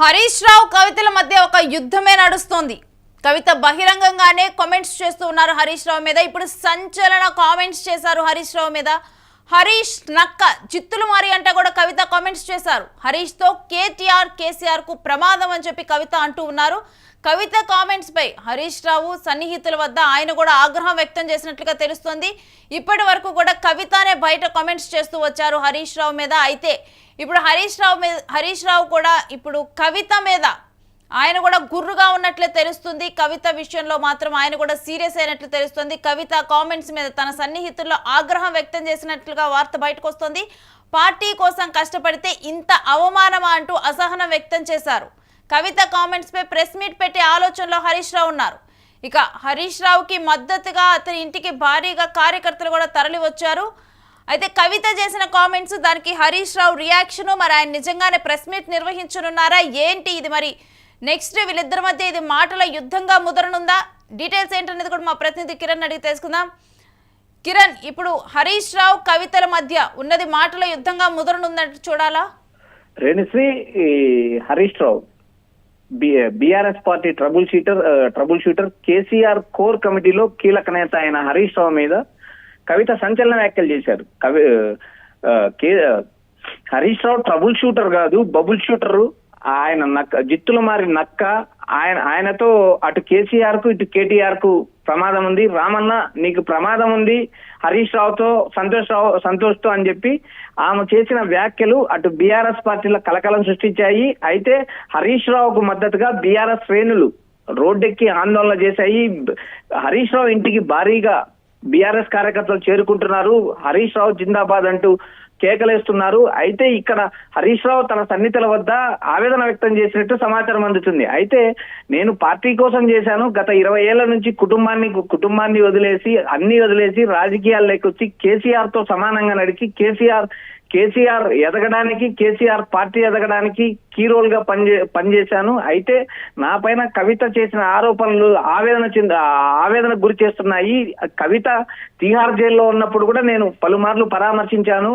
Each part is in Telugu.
హరీష్ రావు కవితల మధ్య ఒక యుద్ధమే నడుస్తోంది. కవిత బహిరంగంగానే కామెంట్స్ చేస్తూ ఉన్నారు హరీష్ రావు మీద. ఇప్పుడు సంచలన కామెంట్స్ చేశారు హరీష్ రావు మీద. హరీష్ నక్క చిత్తులు మారి అంటే కూడా కవిత కామెంట్స్ చేశారు. హరీష్ తో కేసీఆర్ కు ప్రమాదం అని చెప్పి కవిత అంటూ ఉన్నారు. కవిత కామెంట్స్ పై హరీష్ రావు సన్నిహితుల వద్ద ఆయన కూడా ఆగ్రహం వ్యక్తం చేసినట్లుగా తెలుస్తోంది. ఇప్పటి వరకు కూడా కవితనే బయట కామెంట్స్ చేస్తూ వచ్చారు హరీష్ రావు మీద. అయితే ఇప్పుడు హరీష్ రావు కూడా ఇప్పుడు కవిత మీద ఆయన కూడా గుర్రుగా ఉన్నట్లే తెలుస్తుంది. కవిత విషయంలో మాత్రం ఆయన కూడా సీరియస్ అయినట్లు తెలుస్తుంది. కవిత కామెంట్స్ మీద తన సన్నిహితుల్లో ఆగ్రహం వ్యక్తం చేసినట్లుగా వార్త బయటకు వస్తుంది. పార్టీ కోసం కష్టపడితే ఇంత అవమానమా అంటూ అసహనం వ్యక్తం చేశారు. కవిత కామెంట్స్ పై ప్రెస్ మీట్ పెట్టే ఆలోచనలో హరీష్ రావు ఉన్నారు. ఇక హరీష్ రావుకి మద్దతుగా అతని ఇంటికి భారీగా కార్యకర్తలు కూడా తరలి వచ్చారు. అయితే కవిత చేసిన కామెంట్స్, దానికి హరీష్ రావు రియాక్షన్, మరి ఆయన నిజంగానే ప్రెస్ మీట్ నిర్వహించనున్నారా ఏంటి ఇది? మరి నెక్స్ట్ వీళ్ళిద్దరి మధ్య ఇది మాటల యుద్ధంగా ముదరనుందా? డీటెయిల్స్ ఏంటనేది కూడా మా ప్రతినిధి కిరణ్ అడిగి తెలుసుకుందాం. కిరణ్, ఇప్పుడు హరీష్ రావు కవితల మధ్య ఉన్నది మాటల యుద్ధంగా ముదరనుందంటే చూడాలా? Renushree, Harish Rao BRS party trouble shooter KCR core కమిటీలో కీలక నేత అయిన హరీష్ రావు మీద కవిత సంచలన వ్యాఖ్యలు చేశారు. హరీష్ రావు ట్రబుల్ షూటర్ కాదు, బబుల్ షూటర్. ఆయన జిత్తులు మారి నక్క. ఆయనతో అటు కేసీఆర్ కు ఇటు కేటీఆర్ కు ప్రమాదం ఉంది. రామన్న నీకు ప్రమాదం ఉంది హరీష్ రావుతో, సంతోష్ తో అని చెప్పి ఆమె చేసిన వ్యాఖ్యలు అటు బీఆర్ఎస్ పార్టీలో కలకలం సృష్టించాయి. అయితే హరీష్ రావుకు మద్దతుగా బీఆర్ఎస్ శ్రేణులు రోడ్డెక్కి ఆందోళన చేశాయి. హరీష్ రావు ఇంటికి భారీగా బీఆర్ఎస్ కార్యకర్తలు చేరుకుంటున్నారు. హరీష్ రావు జిందాబాద్ అంటూ కేకలేస్తున్నారు. అయితే ఇక్కడ హరీష్ రావు తన సన్నిహితుల వద్ద ఆవేదన వ్యక్తం చేసినట్టు సమాచారం అందుతుంది. అయితే నేను పార్టీ కోసం చేశాను, గత 20 ఏళ్ల నుంచి కుటుంబాన్ని వదిలేసి అన్ని వదిలేసి రాజకీయాల్లోకి వచ్చి కేసీఆర్ తో సమానంగా నడిచి కేసీఆర్ ఎదగడానికి, కేసీఆర్ పార్టీ ఎదగడానికి కీ రోల్ గా పనిచేశాను. అయితే నా పైన కవిత చేసిన ఆరోపణలు ఆవేదన గురి చేస్తున్నాయి. కవిత తిహార్ జైల్లో ఉన్నప్పుడు కూడా నేను పలుమార్లు పరామర్శించాను.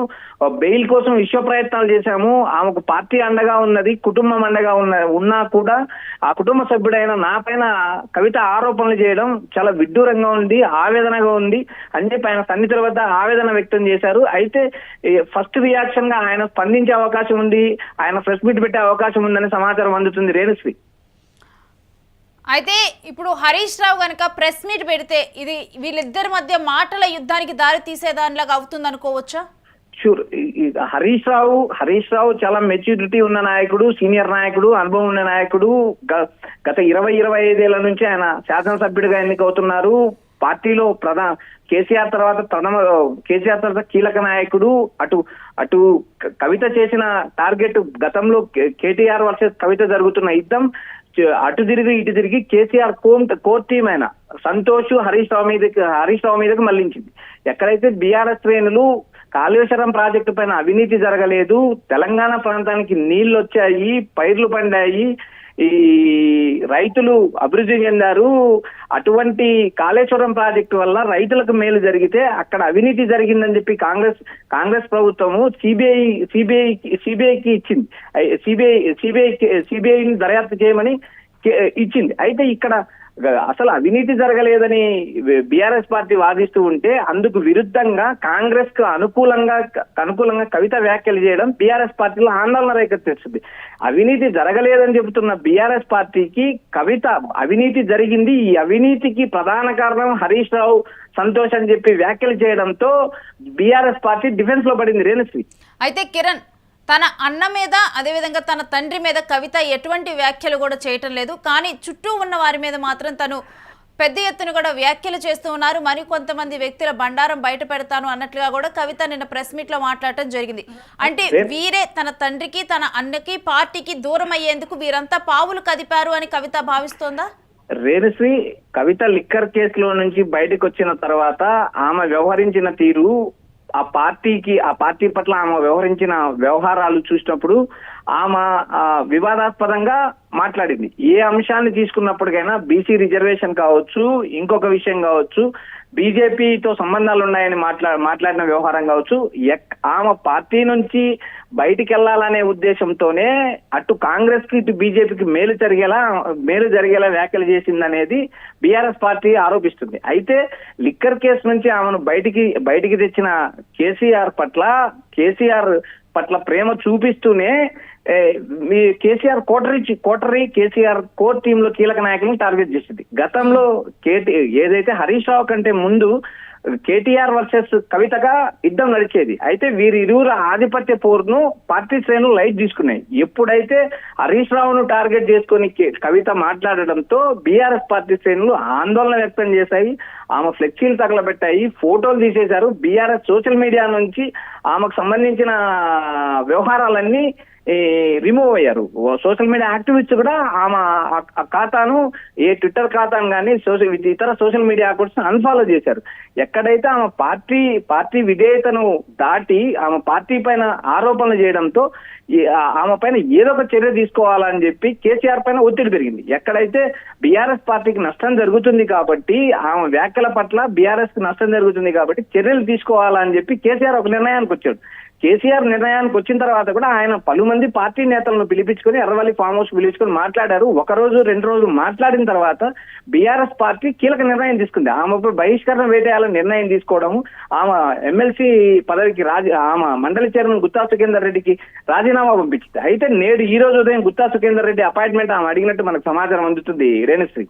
బెయిల్ కోసం విశ్వ ప్రయత్నాలు చేశాము. ఆమెకు పార్టీ అండగా ఉన్నది, కుటుంబం అండగా ఉన్నా కూడా ఆ కుటుంబ సభ్యుడైన నా పైన కవిత ఆరోపణలు చేయడం చాలా విడ్డూరంగా ఉంది, ఆవేదనగా ఉంది అని చెప్పి ఆయన సన్నిహితుల వద్ద ఆవేదన వ్యక్తం చేశారు. అయితే ఫస్ట్ రియాక్షన్ గా ఆయన స్పందించే అవకాశం ఉంది, ఆయన ప్రెస్ మీట్ పెట్టే అవకాశం ఉందని సమాచారం అందుతుంది. రేణుశ్రీ, అయితే ఇప్పుడు హరీష్ రావు కనుక ప్రెస్ మీట్ పెడితే ఇది వీళ్ళిద్దరి మధ్య మాటల యుద్ధానికి దారి తీసేదానిలాగా అవుతుంది అనుకోవచ్చా? షూర్. హరీష్ రావు చాలా మెచ్యూరిటీ ఉన్న నాయకుడు, సీనియర్ నాయకుడు, అనుభవం ఉన్న నాయకుడు. గత 25 ఏళ్ల నుంచి ఆయన శాసనసభ్యుడిగా ఎన్నికవుతున్నారు. పార్టీలో కేసీఆర్ తర్వాత కీలక నాయకుడు. అటు కవిత చేసిన టార్గెట్ గతంలో కేటీఆర్ వర్సెస్ కవిత జరుగుతున్న యుద్ధం అటు తిరిగి ఇటు తిరిగి కేసీఆర్ కోర్ టీమ్ అయిన సంతోష్ హరీష్ రావు మీదకి మళ్లించింది. ఎక్కడైతే బీఆర్ఎస్ శ్రేణులు కాళేశ్వరం ప్రాజెక్టు పైన అవినీతి జరగలేదు, తెలంగాణ ప్రాంతానికి నీళ్లు వచ్చాయి, పైర్లు పండాయి, ఈ రైతులు అభివృద్ధి చెందారు, అటువంటి కాళేశ్వరం ప్రాజెక్టు వల్ల రైతులకు మేలు జరిగితే అక్కడ అవినీతి జరిగిందని చెప్పి కాంగ్రెస్ ప్రభుత్వము సిబిఐకి ఇచ్చింది. సిబిఐని దర్యాప్తు చేయమని ఇచ్చింది. అయితే ఇక్కడ అసలు అవినీతి జరగలేదని బీఆర్ఎస్ పార్టీ వాదిస్తూ ఉంటే అందుకు విరుద్ధంగా కాంగ్రెస్ కు అనుకూలంగా కవిత వ్యాఖ్యలు చేయడం బీఆర్ఎస్ పార్టీలో ఆందోళన రేకెత్తిస్తుంది. అవినీతి జరగలేదని చెబుతున్న బీఆర్ఎస్ పార్టీకి కవిత అవినీతి జరిగింది, ఈ అవినీతికి ప్రధాన కారణం హరీష్ రావు, సంతోష్ అని చెప్పి వ్యాఖ్యలు చేయడంతో బీఆర్ఎస్ పార్టీ డిఫెన్స్ లో పడింది. రేణుశ్రీ, అయితే కిరణ్, తన అన్న మీద అదేవిధంగా తన తండ్రి మీద కవిత ఎటువంటి వ్యాఖ్యలు కూడా చేయటం లేదు, కానీ చుట్టూ ఉన్న వారి మీద మాత్రం తను పెద్ద ఎత్తున కూడా వ్యాఖ్యలు చేస్తూ ఉన్నారు. మరి కొంతమంది వ్యక్తుల బండారం బయట పెడతాను అన్నట్లుగా కూడా కవిత నిన్న ప్రెస్ మీట్ లో మాట్లాడటం జరిగింది. అంటే వీరే తన తండ్రికి, తన అన్నకి, పార్టీకి దూరం అయ్యేందుకు వీరంతా పావులు కదిపారు అని కవిత భావిస్తోందా? రేణుశ్రీ, కవిత లిక్కర్ కేసులో నుంచి బయటకు వచ్చిన తర్వాత ఆమె వ్యవహరించిన తీరు, ఆ పార్టీ పట్ల ఆమె వ్యవహరించిన వ్యవహారాలు చూసినప్పుడు ఆమె వివాదాస్పదంగా మాట్లాడింది. ఏ అంశాన్ని తీసుకున్నప్పటికైనా బీసీ రిజర్వేషన్ కావచ్చు, ఇంకొక విషయం కావచ్చు, బీజేపీతో సంబంధాలు ఉన్నాయని మాట్లాడిన వ్యవహారం కావచ్చు, ఆమె పార్టీ నుంచి బయటికి వెళ్లాలనే ఉద్దేశంతోనే అటు కాంగ్రెస్ కి ఇటు బీజేపీకి మేలు జరిగేలా వ్యాఖ్యలు చేసిందనేది బీఆర్ఎస్ పార్టీ ఆరోపిస్తుంది. అయితే లిక్కర్ కేసు నుంచి ఆమెను బయటికి తెచ్చిన కేసీఆర్ పట్ల ప్రేమ చూపిస్తూనే మీ KCR coterie KCR core team లో కీలక నాయకులను టార్గెట్ చేసింది. గతంలో ఏదైతే హరీష్ రావు కంటే ముందు కేటీఆర్ వర్సెస్ కవితగా యుద్ధం నడిచేది. అయితే వీరిరువురు ఆధిపత్య పోరును పార్టీ శ్రేణులు లైట్ తీసుకున్నాయి. ఎప్పుడైతే హరీష్ రావును టార్గెట్ చేసుకుని కవిత మాట్లాడడంతో బీఆర్ఎస్ పార్టీ శ్రేణులు ఆందోళన వ్యక్తం చేశాయి. ఆమె ఫ్లెక్సీలు తగలబెట్టాయి, ఫోటోలు తీసేశారు. బీఆర్ఎస్ సోషల్ మీడియా నుంచి ఆమెకు సంబంధించిన వ్యవహారాలన్నీ రిమూవ్ అయ్యారు. సోషల్ మీడియా యాక్టివిస్ట్ కూడా ఆమె ఖాతాను, ఏ ట్విట్టర్ ఖాతాను కానీ ఇతర సోషల్ మీడియా అకౌంట్స్ అన్ఫాలో చేశారు. ఎక్కడైతే ఆమె పార్టీ విధేయతను దాటి ఆమె పార్టీ పైన ఆరోపణలు చేయడంతో ఆమె పైన ఏదో ఒక చర్య తీసుకోవాలని చెప్పి కేసీఆర్ పైన ఒత్తిడి పెరిగింది. ఎక్కడైతే బీఆర్ఎస్ పార్టీకి నష్టం జరుగుతుంది కాబట్టి, ఆమె వ్యాఖ్యల పట్ల బీఆర్ఎస్ కి నష్టం జరుగుతుంది కాబట్టి చర్యలు తీసుకోవాలని చెప్పి కేసీఆర్ ఒక నిర్ణయానికి వచ్చాడు. కేసీఆర్ నిర్ణయానికి వచ్చిన తర్వాత కూడా ఆయన పలుమంది పార్టీ నేతలను పిలిపించుకొని ఎర్రవల్లి ఫామ్ హౌస్ పిలిపించుకొని మాట్లాడారు. 1 రోజు 2 రోజులు మాట్లాడిన తర్వాత బీఆర్ఎస్ పార్టీ కీలక నిర్ణయం తీసుకుంది. ఆమెపై బహిష్కరణ వేటేయాలని నిర్ణయం తీసుకోవడము, ఆమె ఎమ్మెల్సీ పదవికి ఆమె మండలి చైర్మన్ గుత్తా సుఖేందర్ రెడ్డికి రాజీనామా పంపించింది. అయితే నేడు ఈ రోజు ఉదయం గుత్తా సుఖేందర్ రెడ్డి అపాయింట్మెంట్ ఆమె అడిగినట్టు మనకు సమాచారం అందుతుంది రేణుశ్రీ.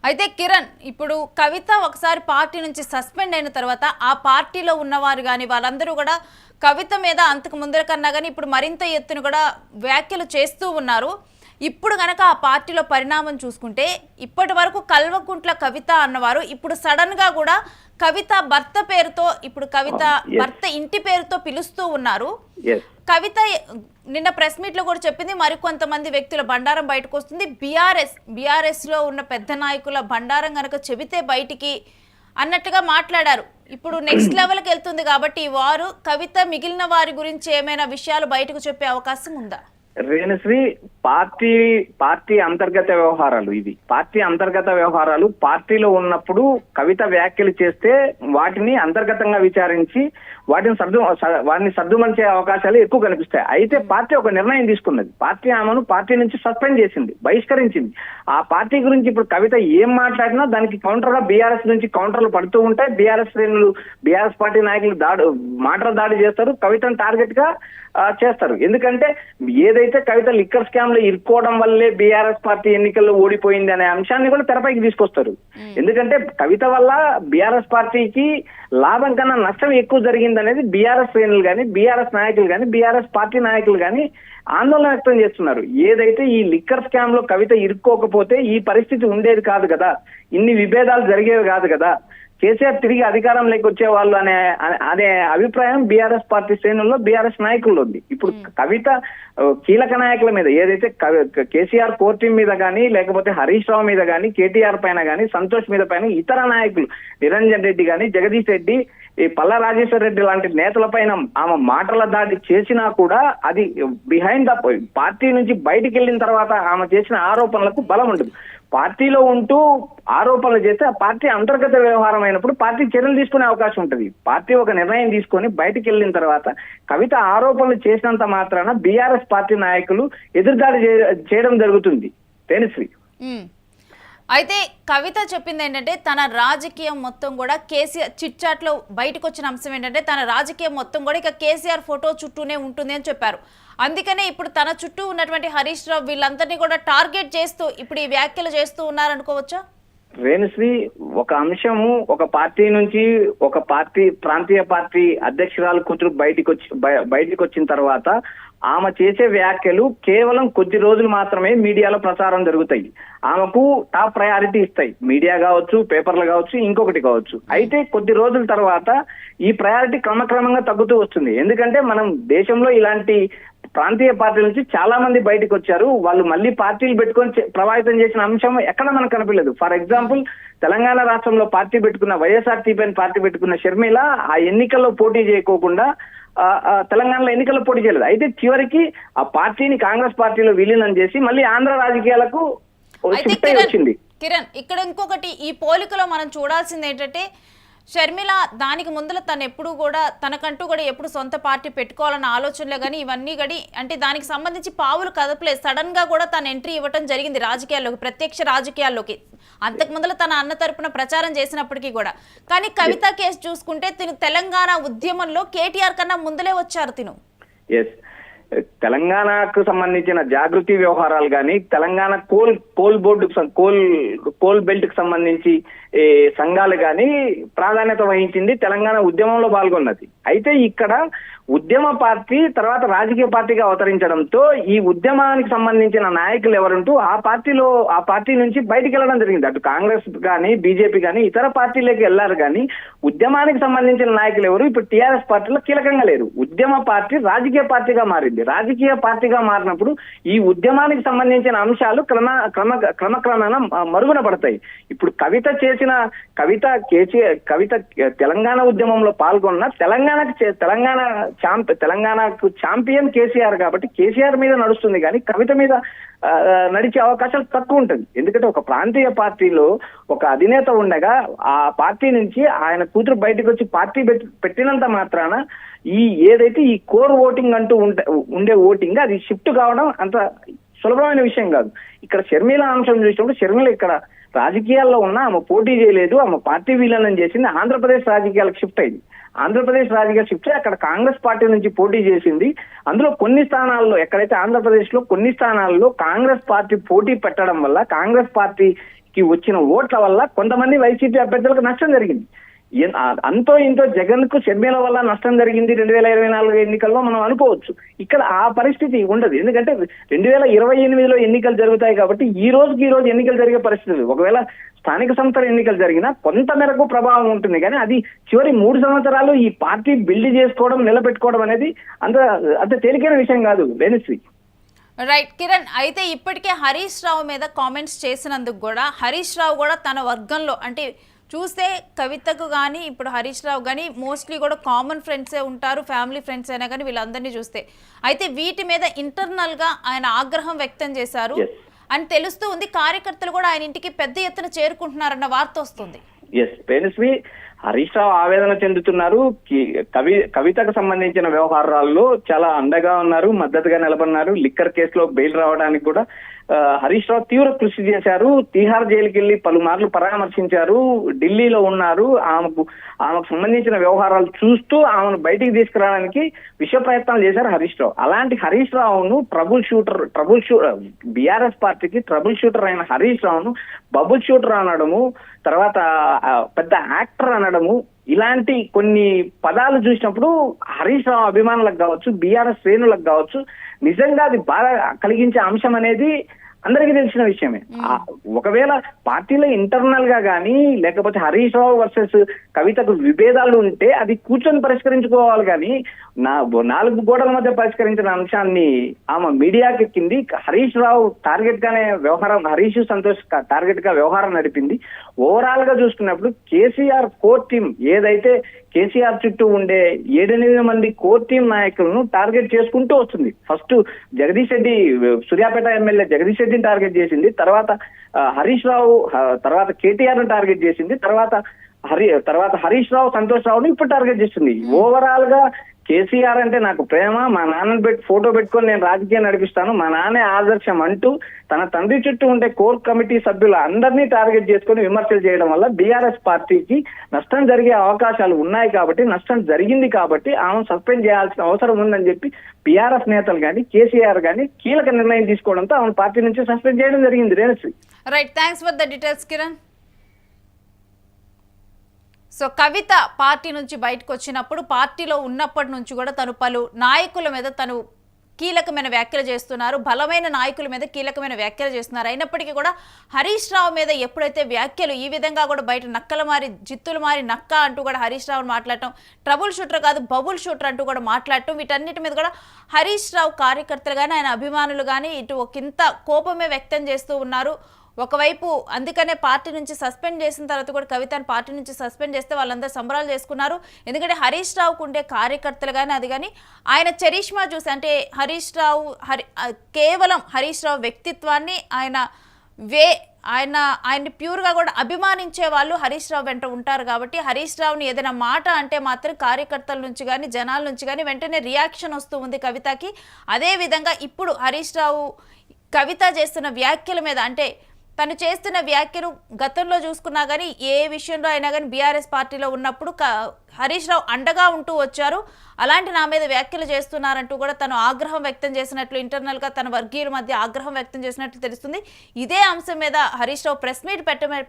అయితే కిరణ్, ఇప్పుడు కవిత ఒకసారి పార్టీ నుంచి సస్పెండ్ అయిన తర్వాత ఆ పార్టీలో ఉన్నవారు కానీ వాళ్ళందరూ కూడా కవిత మీద అంతకు ముందర కన్నా కానీ ఇప్పుడు మరింత ఎత్తున కూడా వ్యాఖ్యలు చేస్తూ ఉన్నారు. ఇప్పుడు గనక ఆ పార్టీలో పరిణామం చూసుకుంటే ఇప్పటి వరకు కల్వకుంట్ల కవిత అన్నవారు ఇప్పుడు సడన్ గా కూడా కవిత భర్త పేరుతో, ఇప్పుడు కవిత భర్త ఇంటి పేరుతో పిలుస్తూ ఉన్నారు. కవిత నిన్న ప్రెస్ మీట్ లో కూడా చెప్పింది మరికొంతమంది వ్యక్తుల బండారం బయటకు వస్తుంది. బీఆర్ఎస్ లో ఉన్న పెద్ద నాయకుల బండారం గనక చెబితే బయటికి అన్నట్టుగా మాట్లాడారు. ఇప్పుడు నెక్స్ట్ లెవెల్కి వెళ్తుంది కాబట్టి వారు కవిత మిగిలిన వారి గురించి ఏమైనా విషయాలు బయటకు చెప్పే అవకాశం ఉందా? రేణుశ్రీ, పార్టీ అంతర్గత వ్యవహారాలు ఇవి. పార్టీ అంతర్గత వ్యవహారాలు పార్టీలో ఉన్నప్పుడు కవిత వ్యాఖ్యలు చేస్తే వాటిని అంతర్గతంగా విచారించి వాటిని సర్దుమనిచే అవకాశాలు ఎక్కువ కనిపిస్తాయి. అయితే పార్టీ ఒక నిర్ణయం తీసుకున్నది. పార్టీ ఆమెను పార్టీ నుంచి సస్పెండ్ చేసింది, బహిష్కరించింది. ఆ పార్టీ గురించి ఇప్పుడు కవిత ఏం మాట్లాడినా దానికి కౌంటర్ గా బీఆర్ఎస్ నుంచి కౌంటర్లు పడుతూ ఉంటాయి. బీఆర్ఎస్ పార్టీ నాయకులు మాటలు దాడి చేస్తారు, కవితను టార్గెట్ గా చేస్తారు. ఎందుకంటే ఏదైతే కవిత లిక్కర్ స్కామ్ లో ఇరుక్కోవడం వల్లే బీఆర్ఎస్ పార్టీ ఎన్నికల్లో ఓడిపోయింది అనే అంశాన్ని కూడా తెరపైకి తీసుకొస్తారు. ఎందుకంటే కవిత వల్ల బీఆర్ఎస్ పార్టీకి లాభం కన్నా నష్టం ఎక్కువ జరిగింది అనేది బీఆర్ఎస్ శ్రేణులు కానీ, బీఆర్ఎస్ నాయకులు కానీ, బీఆర్ఎస్ పార్టీ నాయకులు కానీ ఆందోళన వ్యక్తం చేస్తున్నారు. ఏదైతే ఈ లిక్కర్ స్కామ్ లో కవిత ఇరుక్కోకపోతే ఈ పరిస్థితి ఉండేది కాదు కదా, ఇన్ని విభేదాలు జరిగేవి కాదు కదా, కేసీఆర్ తిరిగి అధికారంలోకి వచ్చేవాళ్ళు అనే అభిప్రాయం బీఆర్ఎస్ పార్టీ శ్రేణుల్లో, బీఆర్ఎస్ నాయకుల్లో ఉంది. ఇప్పుడు కవిత కీలక నాయకుల మీద, ఏదైతే కేసీఆర్ కోర్ టీం మీద కానీ, లేకపోతే హరీష్ రావు మీద కానీ, కేటీఆర్ పైన కానీ, సంతోష్ మీద పైన, ఇతర నాయకులు నిరంజన్ రెడ్డి కానీ, జగదీష్ రెడ్డి, ఈ పల్లా రాజేశ్వర్ రెడ్డి లాంటి నేతల పైన ఆమె మాటల దాడి చేసినా కూడా అది బిహైండ్ ద పార్టీ నుంచి బయటికి వెళ్ళిన తర్వాత ఆమె చేసిన ఆరోపణలకు బలం ఉండదు. పార్టీలో ఉంటూ ఆరోపణలు చేస్తే ఆ పార్టీ అంతర్గత వ్యవహారం అయినప్పుడు పార్టీ చర్యలు తీసుకునే అవకాశం ఉంటుంది. పార్టీ ఒక నిర్ణయం తీసుకొని బయటికి వెళ్ళిన తర్వాత కవిత ఆరోపణలు చేసినంత మాత్రాన బీఆర్ఎస్ పార్టీ నాయకులు ఎదురుదాడి చేయడం జరుగుతుంది. తేనశ్రీ, అయితే కవిత చెప్పింది ఏంటంటే తన రాజకీయం మొత్తం కూడా కేసీఆర్ చిట్ చాట్ లో బయటకు వచ్చిన అంశం ఏంటంటే తన రాజకీయం మొత్తం కూడా ఇక కేసీఆర్ ఫోటో చుట్టూనే ఉంటుంది అని చెప్పారు. అందుకనే ఇప్పుడు తన చుట్టూ ఉన్నటువంటి హరీష్ రావు వీళ్ళందరినీ కూడా టార్గెట్ చేస్తూ ఇప్పుడు ఈ వ్యాఖ్యలు చేస్తూ ఉన్నారనుకోవచ్చా? రేణుశ్రీ, ఒక అంశము ఒక పార్టీ నుంచి ఒక ప్రాంతీయ పార్టీ అధ్యక్షురాలు కూతురు బయటికి వచ్చిన తర్వాత ఆమె చేసే వ్యాఖ్యలు కేవలం కొద్ది రోజులు మాత్రమే మీడియాలో ప్రచారం జరుగుతాయి. ఆమెకు టాప్ ప్రయారిటీ ఇస్తాయి, మీడియా కావచ్చు, పేపర్లు కావచ్చు, ఇంకొకటి కావచ్చు. అయితే కొద్ది రోజుల తర్వాత ఈ ప్రయారిటీ క్రమక్రమంగా తగ్గుతూ వస్తుంది. ఎందుకంటే మనం దేశంలో ఇలాంటి ప్రాంతీయ పార్టీల నుంచి చాలా మంది బయటకు వచ్చారు. వాళ్ళు మళ్ళీ పార్టీలు పెట్టుకొని ప్రభావితం చేసిన అంశం ఎక్కడ మనకు కనిపించలేదు. ఫర్ ఎగ్జాంపుల్, తెలంగాణ రాష్ట్రంలో వైఎస్ఆర్సీపీ పార్టీ పెట్టుకున్న షర్మిల ఆ ఎన్నికల్లో పోటీ చేయకోకుండా తెలంగాణలో ఎన్నికల్లో పోటీ చేయలేదు. అయితే చివరికి ఆ పార్టీని కాంగ్రెస్ పార్టీలో విలీనం చేసి మళ్ళీ ఆంధ్ర రాజకీయాలకు అయితే షిఫ్ట్ అయి వచ్చింది. కిరణ్, ఇక్కడ ఇంకొకటి ఈ పోలికలో మనం చూడాల్సింది ఏంటంటే షర్మిల దానికి ముందర తను ఎప్పుడు కూడా తనకంటూ కూడా ఎప్పుడు సొంత పార్టీ పెట్టుకోవాలన్న ఆలోచనలో కానీ ఇవన్నీ గడి అంటే దానికి సంబంధించి పావులు కదపలేదు. సడన్ గా కూడా తను ఎంట్రీ ఇవ్వటం జరిగింది రాజకీయాల్లోకి, ప్రత్యక్ష రాజకీయాల్లోకి. అంతకు ముందర తన అన్న తరపున ప్రచారం చేసినప్పటికీ కూడా. కానీ కవిత కేసు చూసుకుంటే తిను తెలంగాణ ఉద్యమంలో కేటీఆర్ కన్నా ముందలే వచ్చారు తిను. ఎస్, తెలంగాణకు సంబంధించిన జాగృతి వ్యవహారాలు కానీ, తెలంగాణ కోల్ బోర్డుకు కోల్ బెల్ట్ కు సంబంధించి సంఘాలు కానీ ప్రాధాన్యత వహించింది, తెలంగాణ ఉద్యమంలో పాల్గొన్నది. అయితే ఇక్కడ ఉద్యమ పార్టీ తర్వాత రాజకీయ పార్టీగా అవతరించడంతో ఈ ఉద్యమానికి సంబంధించిన నాయకులు ఎవరుంటూ ఆ పార్టీ నుంచి బయటికి వెళ్ళడం జరిగింది. అటు కాంగ్రెస్ కానీ బీజేపీ కానీ ఇతర పార్టీలకు వెళ్లారు కానీ ఉద్యమానికి సంబంధించిన నాయకులు ఎవరు ఇప్పుడు టీఆర్ఎస్ పార్టీలో కీలకంగా లేరు. ఉద్యమ పార్టీ రాజకీయ పార్టీగా మారింది. రాజకీయ పార్టీగా మారినప్పుడు ఈ ఉద్యమానికి సంబంధించిన అంశాలు క్రమక్రమేణా మరుగున పడతాయి. ఇప్పుడు కవిత తెలంగాణ ఉద్యమంలో పాల్గొన్న తెలంగాణకు ఛాంపియన్ కేసీఆర్ కాబట్టి కేసీఆర్ మీద నడుస్తుంది కానీ కవిత మీద నడిచే అవకాశాలు తక్కువ ఉంటుంది. ఎందుకంటే ఒక ప్రాంతీయ పార్టీలో ఒక అధినేత ఉండగా ఆ పార్టీ నుంచి ఆయన కూతురు బయటకు వచ్చి పార్టీ పెట్టినంత మాత్రాన ఏదైతే ఈ కోర్ ఓటింగ్ అంటూ ఉండే ఓటింగ్ అది షిఫ్ట్ కావడం అంత సులభమైన విషయం కాదు. ఇక్కడ షర్మిల అంశం చూసినప్పుడు షర్మిల ఇక్కడ రాజకీయాల్లో ఉన్న ఆమె పోటీ చేయలేదు, ఆమె పార్టీ విలీనం చేసింది, ఆంధ్రప్రదేశ్ రాజకీయాలకు షిఫ్ట్ అయింది. ఆంధ్రప్రదేశ్ రాజకీయాలు షిఫ్ట్ అక్కడ కాంగ్రెస్ పార్టీ నుంచి పోటీ చేసింది. అందులో కొన్ని స్థానాల్లో ఎక్కడైతే ఆంధ్రప్రదేశ్ లో కొన్ని స్థానాల్లో కాంగ్రెస్ పార్టీ పోటీ పెట్టడం వల్ల కాంగ్రెస్ పార్టీకి వచ్చిన ఓట్ల వల్ల కొంతమంది వైసీపీ అభ్యర్థులకు నష్టం జరిగింది. అంతో ఇంతో జగన్ కు షర్మిల వల్ల నష్టం జరిగింది 2024 ఎన్నికల్లో మనం అనుకోవచ్చు. ఇక్కడ ఆ పరిస్థితి ఉండదు. ఎందుకంటే 2028లో ఎన్నికలు జరుగుతాయి కాబట్టి ఈ రోజు ఎన్నికలు జరిగే పరిస్థితి. ఒకవేళ స్థానిక సంస్థల ఎన్నికలు జరిగినా కొంత మేరకు ప్రభావం ఉంటుంది కానీ అది చివరి 3 సంవత్సరాలు ఈ పార్టీ బిల్డ్ చేసుకోవడం నిలబెట్టుకోవడం అనేది అంత తేలికైన విషయం కాదు. వేణుశ్రీ. రైట్ కిరణ్, అయితే ఇప్పటికే హరీష్ రావు మీద కామెంట్స్ చేసినందుకు కూడా హరీష్ రావు కూడా తన వర్గంలో అంటే చూస్తే కవితకు కానీ ఇప్పుడు హరీష్ రావు కానీ మోస్ట్లీ కూడా కామన్ ఫ్రెండ్సే ఉంటారు, ఫ్యామిలీ ఫ్రెండ్స్ అయినా కానీ వీళ్ళందరినీ చూస్తే. అయితే వీటి మీద ఇంటర్నల్గా ఆయన ఆగ్రహం వ్యక్తం చేశారు అని తెలుస్తూ ఉంది. కార్యకర్తలు కూడా ఆయన ఇంటికి పెద్ద ఎత్తున చేరుకుంటున్నారన్న వార్త వస్తుంది. హరీష్ రావు ఆవేదన చెందుతున్నారు. కవితకు సంబంధించిన వ్యవహారాల్లో చాలా అండగా ఉన్నారు, మద్దతుగా నిలబడినారు. లిక్కర్ కేసులో బెయిల్ రావడానికి కూడా హరీష్ రావు తీవ్ర కృషి చేశారు. తీహార్ జైలుకి వెళ్లి పలుమార్లు పరామర్శించారు, ఢిల్లీలో ఉన్నారు. ఆమెకు సంబంధించిన వ్యవహారాలు చూస్తూ ఆమెను బయటికి తీసుకురావడానికి విశ్వ ప్రయత్నాలు చేశారు హరీష్ రావు. అలాంటి హరీష్ రావును బీఆర్ఎస్ పార్టీకి ట్రబుల్ షూటర్ అయిన హరీష్ రావును బబుల్ షూటర్ అనడము, తర్వాత పెద్ద యాక్టర్ అనడము, ఇలాంటి కొన్ని పదాలు చూసినప్పుడు హరీష్ రావు అభిమానులకు కావచ్చు, బీఆర్ఎస్ శ్రేణులకు కావచ్చు నిజంగా అది బాగా కలిగించే అంశం అనేది అందరికీ తెలిసిన విషయమే. ఒకవేళ పార్టీలో ఇంటర్నల్ గా కానీ లేకపోతే హరీష్ రావు వర్సెస్ కవితకు విభేదాలు ఉంటే అది కూర్చొని పరిష్కరించుకోవాలి కానీ 4 గోడల మధ్య పరిష్కరించిన అంశాన్ని ఆమె మీడియాకి ఎక్కింది. హరీష్ రావు టార్గెట్ గానే వ్యవహారం, హరీష్ సంతోష్ టార్గెట్ గా వ్యవహారం నడిపింది. ఓవరాల్ గా చూసుకున్నప్పుడు కేసీఆర్ కోర్ టీం ఏదైతే కేసీఆర్ చుట్టూ ఉండే 7-8 మంది కోర్ టీం నాయకులను టార్గెట్ చేసుకుంటూ వస్తుంది. ఫస్ట్ జగదీష్ రెడ్డి, సూర్యాపేట ఎమ్మెల్యే జగదీష్ రెడ్డిని టార్గెట్ చేసింది, తర్వాత హరీష్ రావు, తర్వాత కేటీఆర్ ను టార్గెట్ చేసింది, తర్వాత హరీష్ రావు, సంతోష్ రావుని ఇప్పుడు టార్గెట్ చేస్తుంది. ఓవరాల్ గా కేసీఆర్ అంటే నాకు ప్రేమ, మా నాన్నని ఫోటో పెట్టుకొని నేను రాజకీయం నడిపిస్తాను, మా నాన్నే ఆదర్శం అంటూ తన తండ్రి చుట్టూ ఉండే కోర్ కమిటీ సభ్యులు అందరినీ టార్గెట్ చేసుకుని విమర్శలు చేయడం వల్ల బీఆర్ఎస్ పార్టీకి నష్టం జరిగే అవకాశాలు ఉన్నాయి. కాబట్టి నష్టం జరిగింది కాబట్టి ఆమె సస్పెండ్ చేయాల్సిన అవసరం ఉందని చెప్పి బీఆర్ఎస్ నేతలు కానీ కేసీఆర్ కానీ కీలక నిర్ణయం తీసుకోవడంతో ఆమె పార్టీ నుంచి సస్పెండ్ చేయడం జరిగింది. Renusri. Right, thanks for the details Kiran. So Kavitha party నుంచి బయటకు వచ్చినప్పుడు పార్టీలో ఉన్నప్పటి నుంచి కూడా తను పలు నాయకుల మీద తను కీలకమైన వ్యాఖ్యలు చేస్తున్నారు, బలమైన నాయకుల మీద కీలకమైన వ్యాఖ్యలు చేస్తున్నారు. అయినప్పటికీ కూడా హరీష్ రావు మీద ఎప్పుడైతే వ్యాఖ్యలు ఈ విధంగా కూడా బయట నక్కలు మారి జిత్తులు మారి నక్క అంటూ కూడా హరీష్ రావుని మాట్లాడటం, ట్రబుల్ షూటర్ కాదు బబుల్ షూటర్ అంటూ కూడా మాట్లాడటం, వీటన్నిటి మీద కూడా హరీష్ రావు కార్యకర్తలు కానీ ఆయన అభిమానులు కానీ ఇటు ఒకంత కోపమే వ్యక్తం చేస్తూ ఉన్నారు. ఒకవైపు అందుకనే పార్టీ నుంచి సస్పెండ్ చేసిన తర్వాత కూడా కవితను పార్టీ నుంచి సస్పెండ్ చేస్తే వాళ్ళందరూ సంబరాలు చేసుకున్నారు. ఎందుకంటే హరీష్ రావుకు ఉండే కార్యకర్తలు కానీ అది కానీ ఆయన చరిష్మా చూసి అంటే కేవలం హరీష్ రావు వ్యక్తిత్వాన్ని ఆయన్ని ప్యూర్గా కూడా అభిమానించే వాళ్ళు హరీష్ రావు వెంట ఉంటారు. కాబట్టి హరీష్ రావుని ఏదైనా మాట అంటే మాత్రం కార్యకర్తల నుంచి కానీ జనాల నుంచి కానీ వెంటనే రియాక్షన్ వస్తూ ఉంది కవితకి. అదేవిధంగా ఇప్పుడు హరీష్ రావు కవిత చేస్తున్న వ్యాఖ్యల మీద అంటే తను చేస్తున్న వ్యాఖ్యలు గతంలో చూసుకున్నా కానీ ఏ విషయంలో అయినా కానీ బీఆర్ఎస్ పార్టీలో ఉన్నప్పుడు హరీష్ రావు అండగా ఉంటూ వచ్చారు. అలాంటి నా మీద వ్యాఖ్యలు చేస్తున్నారంటూ కూడా తను ఆగ్రహం వ్యక్తం చేసినట్లు ఇంటర్నల్గా తన వర్గీయుల మధ్య ఆగ్రహం వ్యక్తం చేసినట్లు తెలుస్తుంది. ఇదే అంశం మీద హరీష్ రావు ప్రెస్ మీట్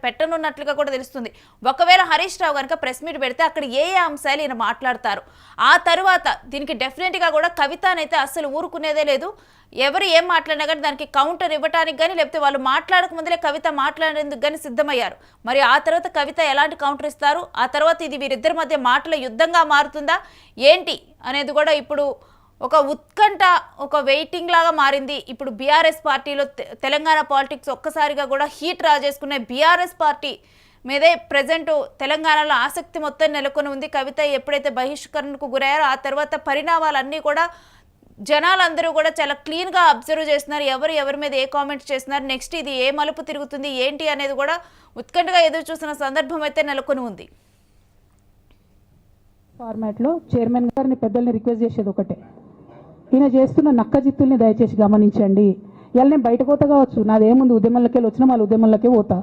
పెట్టనున్నట్లుగా కూడా తెలుస్తుంది. ఒకవేళ హరీష్ రావు కనుక ప్రెస్ మీట్ పెడితే అక్కడ ఏ అంశాలు ఈయన మాట్లాడతారు. ఆ తర్వాత దీనికి డెఫినెట్గా కూడా కవితనైతే అస్సలు ఊరుకునేదే లేదు. ఎవరు ఏం మాట్లాడినా కానీ దానికి కౌంటర్ ఇవ్వడానికి కానీ లేకపోతే వాళ్ళు మాట్లాడక ముందులే కవిత మాట్లాడేందుకు కానీ సిద్ధమయ్యారు. మరి ఆ తర్వాత కవిత ఎలాంటి కౌంటర్ ఇస్తారు, ఆ తర్వాత ఇది వీరిద్దరి మధ్య మాటల యుద్ధంగా మారుతుందా ఏంటి అనేది కూడా ఇప్పుడు ఒక ఉత్కంఠ ఒక వెయిటింగ్ లాగా మారింది. ఇప్పుడు బీఆర్ఎస్ పార్టీలో తెలంగాణ పాలిటిక్స్ ఒక్కసారిగా కూడా హీట్ రాజేసుకునే బీఆర్ఎస్ పార్టీ మీదే ప్రజెంట్ తెలంగాణలో ఆసక్తి మొత్తం నెలకొని ఉంది. కవిత ఎప్పుడైతే బహిష్కరణకు గురయ్యారో ఆ తర్వాత పరిణామాలన్నీ కూడా జనాలందరూ కూడా చాలా క్లీన్గా అబ్జర్వ్ చేస్తున్నారు. ఎవరి మీద ఏ కామెంట్స్ చేస్తున్నారు, నెక్స్ట్ ఇది ఏ మలుపు తిరుగుతుంది ఏంటి అనేది కూడా ఉత్కంఠగా ఎదురు చూస్తున్న సందర్భం అయితే నెలకొని ఉంది. ఫార్మాట్లో చైర్మన్ గారిని పెద్దల్ని రిక్వెస్ట్ చేసేది ఒకటే, ఈయన చేస్తున్న నక్క జిత్తుల్ని దయచేసి గమనించండి. ఇలా నేను బయట పోతా కావచ్చు, నాదేముంది ఉద్యమంలోకి వెళ్ళి వచ్చినా మళ్ళీ ఉద్యమంలోకే పోతా,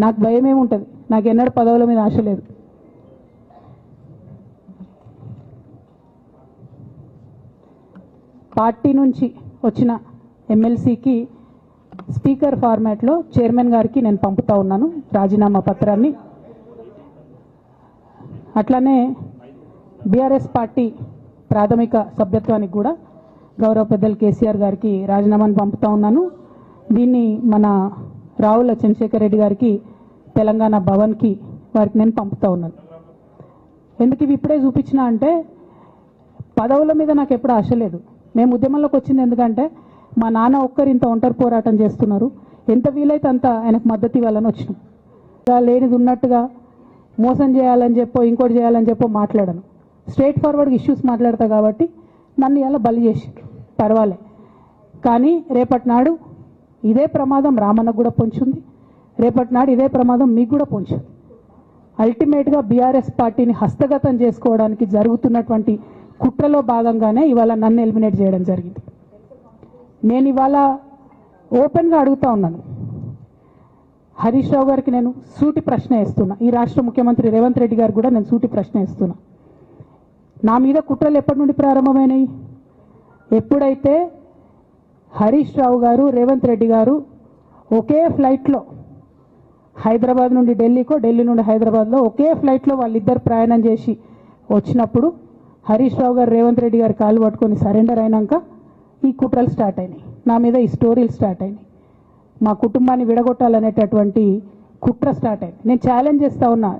నాకు భయం ఏముంటుంది, నాకు ఎన్నడూ పదవుల మీద ఆశ లేదు. పార్టీ నుంచి వచ్చిన ఎమ్మెల్సీకి స్పీకర్ ఫార్మాట్లో చైర్మన్ గారికి నేను పంపుతా ఉన్నాను రాజీనామా పత్రాన్ని. అట్లానే బీఆర్ఎస్ పార్టీ ప్రాథమిక సభ్యత్వానికి కూడా గౌరవ పెద్దలు కేసీఆర్ గారికి రాజీనామాను పంపుతా ఉన్నాను. దీన్ని మన రావుల చంద్రశేఖర్ రెడ్డి గారికి తెలంగాణ భవన్కి వారికి నేను పంపుతా ఉన్నాను. ఎందుకు ఇవి ఇప్పుడే చూపించిన అంటే పదవుల మీద నాకు ఎప్పుడు ఆశ లేదు. మేము ఉద్యమంలోకి వచ్చింది ఎందుకంటే మా నాన్న ఒక్కరు ఇంత ఒంటరి పోరాటం చేస్తున్నారు, ఎంత వీలైతే అంత ఆయనకు మద్దతు ఇవ్వాలని వచ్చినాం. లేనిది ఉన్నట్టుగా మోసం చేయాలని చెప్పో ఇంకోటి చేయాలని చెప్పో మాట్లాడను, స్ట్రైట్ ఫార్వర్డ్గా ఇష్యూస్ మాట్లాడతా. కాబట్టి నన్ను ఇలా బలి చేసి పర్వాలే, కానీ రేపటి నాడు ఇదే ప్రమాదం రామన్నకు కూడా పొంచుంది, రేపటి నాడు ఇదే ప్రమాదం మీకు కూడా పొంచుంది. అల్టిమేట్గా బీఆర్ఎస్ పార్టీని హస్తగతం చేసుకోవడానికి జరుగుతున్నటువంటి కుట్రలో భాగంగానే ఇవాళ నన్ను ఎలిమినేట్ చేయడం జరిగింది. నేను ఇవాళ ఓపెన్గా అడుగుతా ఉన్నాను, హరీష్ రావు గారికి నేను సూటి ప్రశ్న వేస్తున్నా, ఈ రాష్ట్ర ముఖ్యమంత్రి రేవంత్ రెడ్డి గారికి కూడా నేను సూటి ప్రశ్న వేస్తున్నా. నా మీద కుట్రలు ఎప్పటి నుండి ప్రారంభమైనాయి? ఎప్పుడైతే హరీష్ రావు గారు రేవంత్ రెడ్డి గారు ఒకే ఫ్లైట్లో హైదరాబాద్ నుండి ఢిల్లీకో, ఢిల్లీ నుండి హైదరాబాద్లో ఒకే ఫ్లైట్లో వాళ్ళిద్దరు ప్రయాణం చేసి వచ్చినప్పుడు హరీష్ రావు గారు రేవంత్ రెడ్డి గారు కాలు పట్టుకొని సరెండర్ అయినాక ఈ కుట్రలు స్టార్ట్ అయినాయి, నా మీద ఈ స్టోరీలు స్టార్ట్ అయినాయి, మా కుటుంబాన్ని విడగొట్టాలనేటటువంటి కుట్ర స్టార్ట్ అయింది. నేను ఛాలెంజ్ చేస్తా ఉన్నా,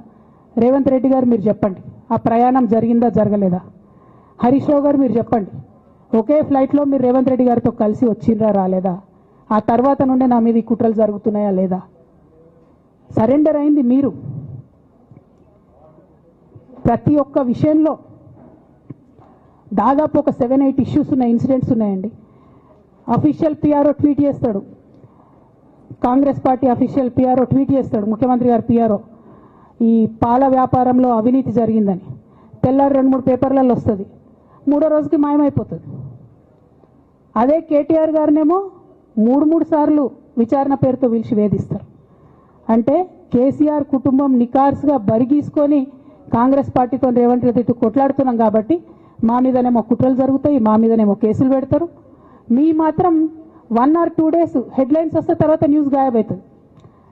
రేవంత్ రెడ్డి గారు మీరు చెప్పండి ఆ ప్రయాణం జరిగిందా జరగలేదా? హరీష్ రావు గారు మీరు చెప్పండి, ఒకే ఫ్లైట్లో మీరు రేవంత్ రెడ్డి గారితో కలిసి వచ్చిండ్రా రాలేదా? ఆ తర్వాత నుండే నా మీద ఈ కుట్రలు జరుగుతున్నాయా లేదా? సరెండర్ అయింది మీరు. ప్రతి ఒక్క విషయంలో దాదాపు ఒక 7-8 ఇష్యూస్ ఉన్నాయి, ఇన్సిడెంట్స్ ఉన్నాయండి. అఫీషియల్ పిఆర్ఓ ట్వీట్ చేస్తాడు, Congress party official PRO tweet చేస్తాడు, ముఖ్యమంత్రి గారు పిఆర్ఓ, ఈ పాల వ్యాపారంలో అవినీతి జరిగిందని. తెల్లారి 2-3 పేపర్లలో వస్తుంది, 3వ రోజుకి మాయమైపోతుంది. అదే కేటీఆర్ గారినేమో 3 సార్లు విచారణ పేరుతో పిలిచి వేధిస్తారు. అంటే కేసీఆర్ కుటుంబం నికార్స్గా బరిగీసుకొని కాంగ్రెస్ పార్టీతో రేవంత్ రెడ్డితో కొట్లాడుతున్నాం కాబట్టి మా మీదనేమో కుట్రలు జరుగుతాయి, మా మీదనేమో కేసులు పెడతారు. మీ మాత్రం 1 or 2 days హెడ్లైన్స్ వస్తే తర్వాత న్యూస్ గాయబవుతుంది.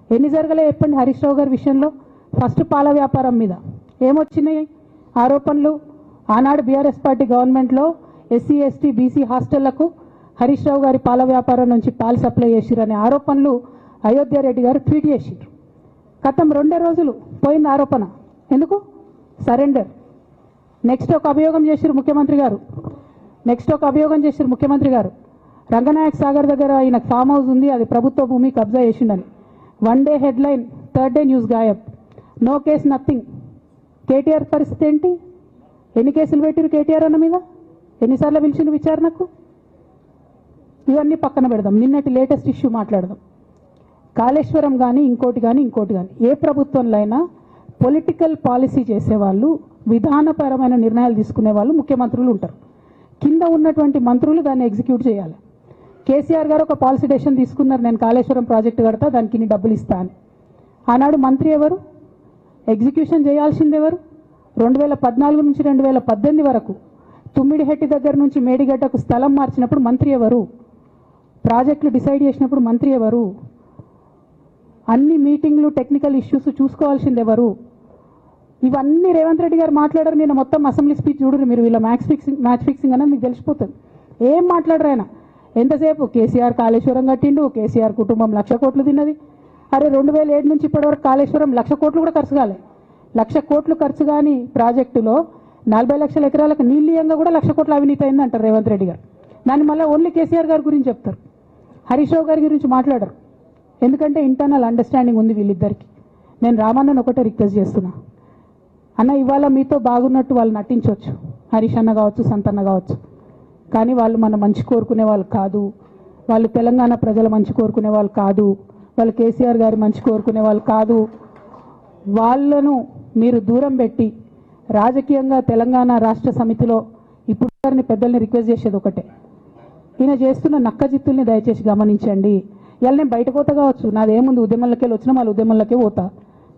ఎన్ని జరగలే చెప్పండి హరీష్ రావు గారి విషయంలో? ఫస్ట్ పాల వ్యాపారం మీద ఏమొచ్చినాయి ఆరోపణలు? ఆనాడు బీఆర్ఎస్ పార్టీ గవర్నమెంట్లో SC ST BC హాస్టళ్లకు Harish Rao గారి పాల వ్యాపారం నుంచి పాలు సప్లై చేసిరనే ఆరోపణలు అయోధ్య రెడ్డి గారు ట్వీట్ చేసిరు. గతం 2 రోజులు పోయింది ఆరోపణ. ఎందుకు? సరెండర్. నెక్స్ట్ ఒక అభియోగం చేసిరు ముఖ్యమంత్రి గారు, రంగనాయక్ సాగర్ దగ్గర ఈయన ఫామ్ హౌస్ ఉంది, అది ప్రభుత్వ భూమి కబ్జా చేసిండని. 1 day headline, 3rd day news గాయబ్, నో కేస్ నథింగ్. కేటీఆర్ పరిస్థితి ఏంటి? ఎన్ని కేసులు పెట్టిరు కేటీఆర్ అన్న మీద? ఎన్నిసార్లు పిలిచిండు విచారణకు? ఇవన్నీ పక్కన పెడదాం. నిన్నటి లేటెస్ట్ ఇష్యూ మాట్లాడదాం. కాళేశ్వరం కానీ ఇంకోటి కానీ ఏ ప్రభుత్వంలో అయినా పొలిటికల్ పాలసీ చేసేవాళ్ళు, విధానపరమైన నిర్ణయాలు తీసుకునే వాళ్ళు ముఖ్యమంత్రులు ఉంటారు. కింద ఉన్నటువంటి మంత్రులు దాన్ని ఎగ్జిక్యూట్ చేయాలి. కేసీఆర్ గారు ఒక పాలసీ డెసిషన్ తీసుకున్నారు, నేను కాళేశ్వరం ప్రాజెక్టు కడతా, దానికి ఇన్ని డబ్బులు ఇస్తాను. ఆనాడు మంత్రి ఎవరు? ఎగ్జిక్యూషన్ చేయాల్సింది ఎవరు? 2014 నుంచి 2018 వరకు తుమ్మిడిహెట్టి దగ్గర నుంచి మేడిగడ్డకు స్థలం మార్చినప్పుడు మంత్రి ఎవరు? ప్రాజెక్టులు డిసైడ్ చేసినప్పుడు మంత్రి ఎవరు? అన్ని మీటింగ్లు, టెక్నికల్ ఇష్యూస్ చూసుకోవాల్సింది ఎవరు? ఇవన్నీ రేవంత్ రెడ్డి గారు మాట్లాడారు. నేను మొత్తం అసెంబ్లీ స్పీచ్ చూడరు మీరు, వీళ్ళ మ్యాచ్ ఫిక్సింగ్ అనేది మీకు తెలిసిపోతుంది. ఏం మాట్లాడరు ఆయన. ఎంతసేపు కేసీఆర్ కాళేశ్వరం కట్టిండు, కేసీఆర్ కుటుంబం 1,00,000 కోట్లు తిన్నది. అరే 2007 నుంచి ఇప్పటివరకు కాళేశ్వరం 1,00,000 కోట్లు కూడా ఖర్చు కాలే. 1,00,000 కోట్లు ఖర్చు కాని ప్రాజెక్టులో 40 లక్షల ఎకరాలకు నీళ్ళీయంగా కూడా 1,00,000 కోట్ల అవినీతి అయింది అంటారు రేవంత్ రెడ్డి గారు. దాన్ని మళ్ళీ ఓన్లీ కేసీఆర్ గారి గురించి చెప్తారు, హరీష్ రావు గారి గురించి మాట్లాడరు. ఎందుకంటే ఇంటర్నల్ అండర్స్టాండింగ్ ఉంది వీళ్ళిద్దరికి. నేను రామన్నను ఒకటే రిక్వెస్ట్ చేస్తున్నా, అన్న ఇవాళ మీతో బాగున్నట్టు వాళ్ళు నటించవచ్చు, హరీష్ అన్న కావచ్చు, సంతన్న కావచ్చు, కానీ వాళ్ళు మన మంచి కోరుకునే వాళ్ళు కాదు. వాళ్ళు తెలంగాణ ప్రజల మంచి కోరుకునే వాళ్ళు కాదు. వాళ్ళు కేసీఆర్ గారి మంచి కోరుకునే వాళ్ళు కాదు. వాళ్ళను మీరు దూరం పెట్టి రాజకీయంగా తెలంగాణ రాష్ట్ర సమితిలో ఇప్పుడు గారిని పెద్దల్ని రిక్వెస్ట్ చేసేది ఒకటే, ఈయన చేస్తున్న నక్కజిత్తుల్ని దయచేసి గమనించండి. ఇవాళ నేను బయట పోతా కావచ్చు, నాదేముంది, ఉద్యమంలోకి వెళ్ళి వచ్చినా వాళ్ళ ఉద్యమంలోకే పోతా,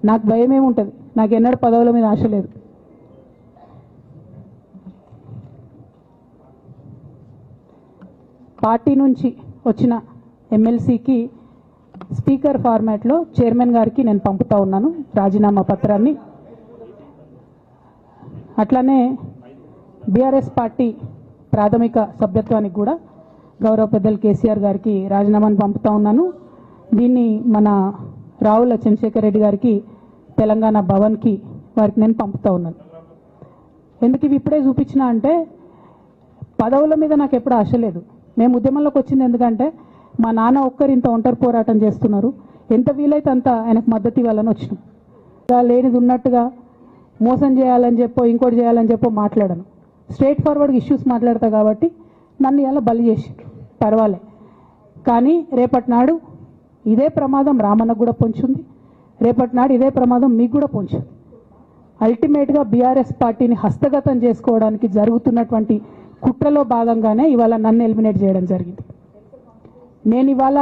నాకు భయం ఏముంటుంది, నాకు ఎన్నడూ పదవుల మీద ఆశ లేదు. పార్టీ నుంచి వచ్చిన ఎమ్మెల్సీకి స్పీకర్ ఫార్మాట్లో చైర్మన్ గారికి నేను పంపుతా ఉన్నాను రాజీనామా పత్రాన్ని. అట్లానే బీఆర్ఎస్ పార్టీ ప్రాథమిక సభ్యత్వానికి కూడా గౌరవ పెద్దలు కేసీఆర్ గారికి రాజీనామాను పంపుతా ఉన్నాను. దీన్ని మన రావుల చంద్రశేఖర్ రెడ్డి గారికి తెలంగాణ భవన్కి వారికి నేను పంపుతా ఉన్నాను. ఎందుకు ఇవి ఇప్పుడే చూపించినా అంటే పదవుల మీద నాకు ఎప్పుడు ఆశ లేదు. మేము ఉద్యమంలోకి వచ్చింది ఎందుకంటే మా నాన్న ఒక్కరు ఇంత ఒంటరి పోరాటం చేస్తున్నారు, ఎంత వీలైతే అంత ఆయనకు మద్దతు ఇవ్వాలని వచ్చినాం. లేనిది ఉన్నట్టుగా మోసం చేయాలని చెప్పో ఇంకోటి చేయాలని చెప్పో మాట్లాడను, స్ట్రైట్ ఫార్వర్డ్గా ఇష్యూస్ మాట్లాడతా కాబట్టి నన్ను ఇలా బలి చేసిండ్రు, పర్వాలే. కానీ రేపటి నాడు ఇదే ప్రమాదం రామన్నకు కూడా పొంచుంది, రేపటి నాడు ఇదే ప్రమాదం మీకు కూడా పొంచుంది. అల్టిమేట్గా బీఆర్ఎస్ పార్టీని హస్తగతం చేసుకోవడానికి జరుగుతున్నటువంటి కుట్రలో భాగంగానే ఇవాళ నన్ను ఎలిమినేట్ చేయడం జరిగింది. నేను ఇవాళ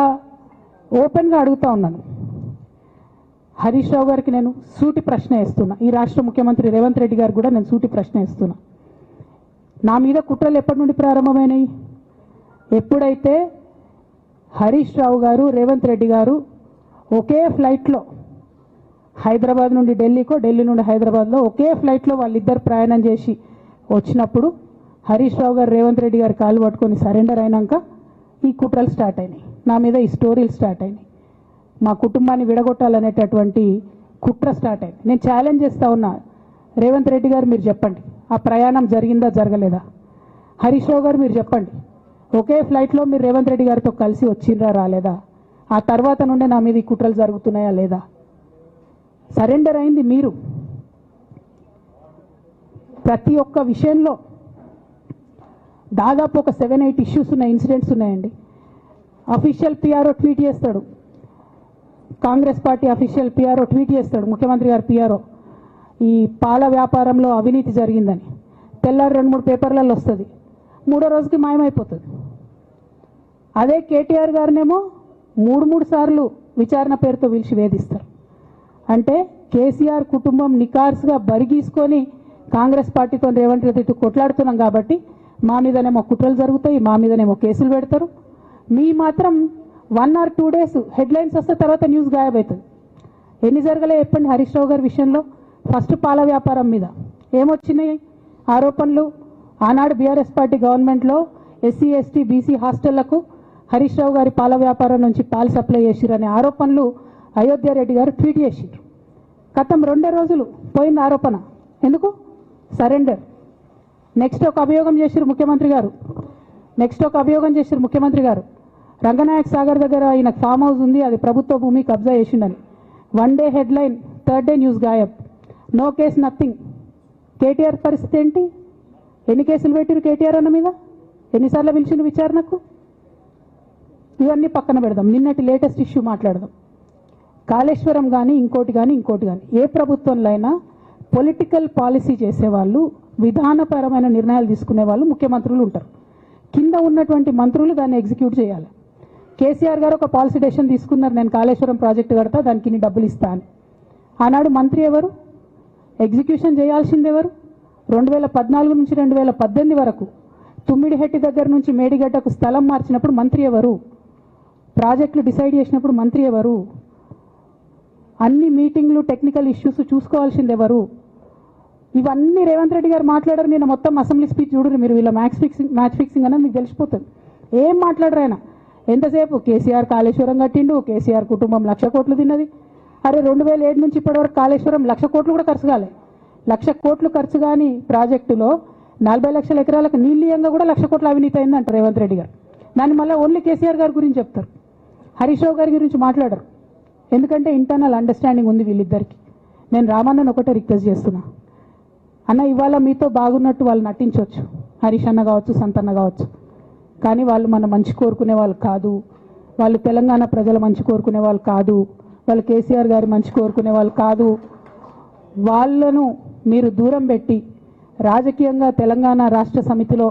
ఓపెన్గా అడుగుతా ఉన్నాను, హరీష్ రావు గారికి నేను సూటి ప్రశ్న వేస్తున్నా, ఈ రాష్ట్ర ముఖ్యమంత్రి రేవంత్ రెడ్డి గారు కూడా నేను సూటి ప్రశ్న వేస్తున్నా. నా మీద కుట్రలు ఎప్పటి నుండి ప్రారంభమైనాయి? ఎప్పుడైతే హరీష్ రావు గారు, రేవంత్ రెడ్డి గారు ఒకే ఫ్లైట్లో హైదరాబాద్ నుండి ఢిల్లీకో, ఢిల్లీ నుండి హైదరాబాద్లో ఒకే ఫ్లైట్లో వాళ్ళిద్దరు ప్రయాణం చేసి వచ్చినప్పుడు హరీష్ రావు గారు రేవంత్ రెడ్డి గారు కాలు పట్టుకొని సరెండర్ అయినాక ఈ కుట్రలు స్టార్ట్ అయినాయి, నా మీద ఈ స్టోరీలు స్టార్ట్ అయినాయి, మా కుటుంబాన్ని విడగొట్టాలనేటటువంటి కుట్ర స్టార్ట్ అయింది. నేను ఛాలెంజ్ చేస్తా ఉన్నా, రేవంత్ రెడ్డి గారు మీరు చెప్పండి ఆ ప్రయాణం జరిగిందా జరగలేదా? హరీష్ రావు గారు మీరు చెప్పండి, ఒకే ఫ్లైట్లో మీరు రేవంత్ రెడ్డి గారితో కలిసి వచ్చిండ్రా రాలేదా? ఆ తర్వాత నుండే నా మీద ఈ కుట్రలు జరుగుతున్నాయా లేదా? సరెండర్ అయింది మీరు. ప్రతి ఒక్క విషయంలో దాదాపు ఒక 7-8 ఇష్యూస్ ఉన్నాయి, ఇన్సిడెంట్స్ ఉన్నాయండి. అఫీషియల్ పిఆర్ఓ ట్వీట్ చేస్తాడు, Congress party official PRO tweet చేస్తాడు, ముఖ్యమంత్రి గారు పిఆర్ఓ, ఈ పాల వ్యాపారంలో అవినీతి జరిగిందని. తెల్లారి 2-3 పేపర్లలో వస్తుంది, 3వ రోజుకి మాయమైపోతుంది. అదే కేటీఆర్ గారినేమో 3 సార్లు విచారణ పేరుతో పిలిచి వేధిస్తారు. అంటే కేసీఆర్ కుటుంబం నికార్స్గా బరిగీసుకొని కాంగ్రెస్ పార్టీతో రేవంత్ రెడ్డి కొట్లాడుతున్నాం కాబట్టి మా మీదనేమో కుట్రలు జరుగుతాయి, మా మీదనేమో కేసులు పెడతారు. మీ మాత్రం 1 or 2 days హెడ్లైన్స్ వస్తే తర్వాత న్యూస్ గాయబవుతుంది. ఎన్ని జరగలే చెప్పండి హరీష్ రావు గారి విషయంలో? ఫస్ట్ పాల వ్యాపారం మీద ఏమొచ్చినాయి ఆరోపణలు? ఆనాడు బీఆర్ఎస్ పార్టీ గవర్నమెంట్లో SC ST BC హాస్టళ్లకు Harish Rao గారి పాల వ్యాపారం నుంచి పాలు సప్లై చేసిరనే ఆరోపణలు అయోధ్య రెడ్డి గారు ట్వీట్ చేసిండ్రు. గతం 2 రోజులు పోయింది ఆరోపణ. ఎందుకు? సరెండర్. నెక్స్ట్ ఒక అభియోగం చేసిరు ముఖ్యమంత్రి గారు, రంగనాయక్ సాగర్ దగ్గర ఈయన ఫామ్ హౌస్ ఉంది, అది ప్రభుత్వ భూమి, కబ్జా చేసిండని. 1 day headline, 3rd day news గాయబ్. No case nothing. కేటీఆర్ పరిస్థితి ఏంటి? ఎన్ని కేసులు పెట్టిరు కేటీఆర్ అన్న మీద? ఎన్నిసార్లు పిలిచిండు విచారణకు? ఇవన్నీ పక్కన పెడదాం. నిన్నటి లేటెస్ట్ ఇష్యూ మాట్లాడదాం. కాళేశ్వరం కానీ ఇంకోటి కానీ ఏ ప్రభుత్వంలో అయినా పొలిటికల్ పాలసీ చేసేవాళ్ళు, విధానపరమైన నిర్ణయాలు తీసుకునే వాళ్ళు ముఖ్యమంత్రులు ఉంటారు. కింద ఉన్నటువంటి మంత్రులు దాన్ని ఎగ్జిక్యూట్ చేయాలి. కేసీఆర్ గారు ఒక పాలసీ డెసిషన్ తీసుకున్నారు, నేను కాళేశ్వరం ప్రాజెక్టు కడతా, దానికి ఇన్ని డబ్బులు ఇస్తాను. ఆనాడు మంత్రి ఎవరు? ఎగ్జిక్యూషన్ చేయాల్సింది ఎవరు? 2014 నుంచి 2018 వరకు తుమ్మిడిహెట్టి దగ్గర నుంచి మేడిగడ్డకు స్థలం మార్చినప్పుడు మంత్రి ఎవరు? ప్రాజెక్టులు డిసైడ్ చేసినప్పుడు మంత్రి ఎవరు? అన్ని మీటింగ్లు, టెక్నికల్ ఇష్యూస్ చూసుకోవాల్సింది ఎవరు? ఇవన్నీ రేవంత్ రెడ్డి గారు మాట్లాడారు. నేను మొత్తం అసెంబ్లీ స్పీచ్ చూడరు మీరు, వీళ్ళ మ్యాచ్ ఫిక్సింగ్ అనేది మీకు తెలిసిపోతుంది. ఏం మాట్లాడరు ఆయన. ఎంతసేపు కేసీఆర్ కాళేశ్వరం కట్టిండు, కేసీఆర్ కుటుంబం 1,00,000 కోట్లు తిన్నది. అరే 2007 నుంచి ఇప్పటివరకు కాళేశ్వరం 1,00,000 కోట్లు కూడా ఖర్చు కాలే. 1,00,000 కోట్లు ఖర్చు కాని ప్రాజెక్టులో 40 లక్షల ఎకరాలకు నీళ్ళియంగా కూడా 1,00,000 కోట్ల అవినీతి అయిందంటారు రేవంత్ రెడ్డి గారు. దాన్ని మళ్ళీ ఓన్లీ కేసీఆర్ గారి గురించి చెప్తారు, హరీష్ రావు గారి గురించి మాట్లాడరు. ఎందుకంటే ఇంటర్నల్ అండర్స్టాండింగ్ ఉంది వీళ్ళిద్దరికి. నేను రామన్నను ఒకటే రిక్వెస్ట్ చేస్తున్నా, అన్న ఇవాళ మీతో బాగున్నట్టు వాళ్ళు నటించవచ్చు, హరీష్ అన్న కావచ్చు, సంతన్న కావచ్చు, కానీ వాళ్ళు మన మంచి కోరుకునే వాళ్ళు కాదు. వాళ్ళు తెలంగాణ ప్రజల మంచి కోరుకునే వాళ్ళు కాదు. వాళ్ళు కేసీఆర్ గారి మంచి కోరుకునే వాళ్ళు కాదు. వాళ్ళను మీరు దూరం పెట్టి రాజకీయంగా తెలంగాణ రాష్ట్ర సమితిలో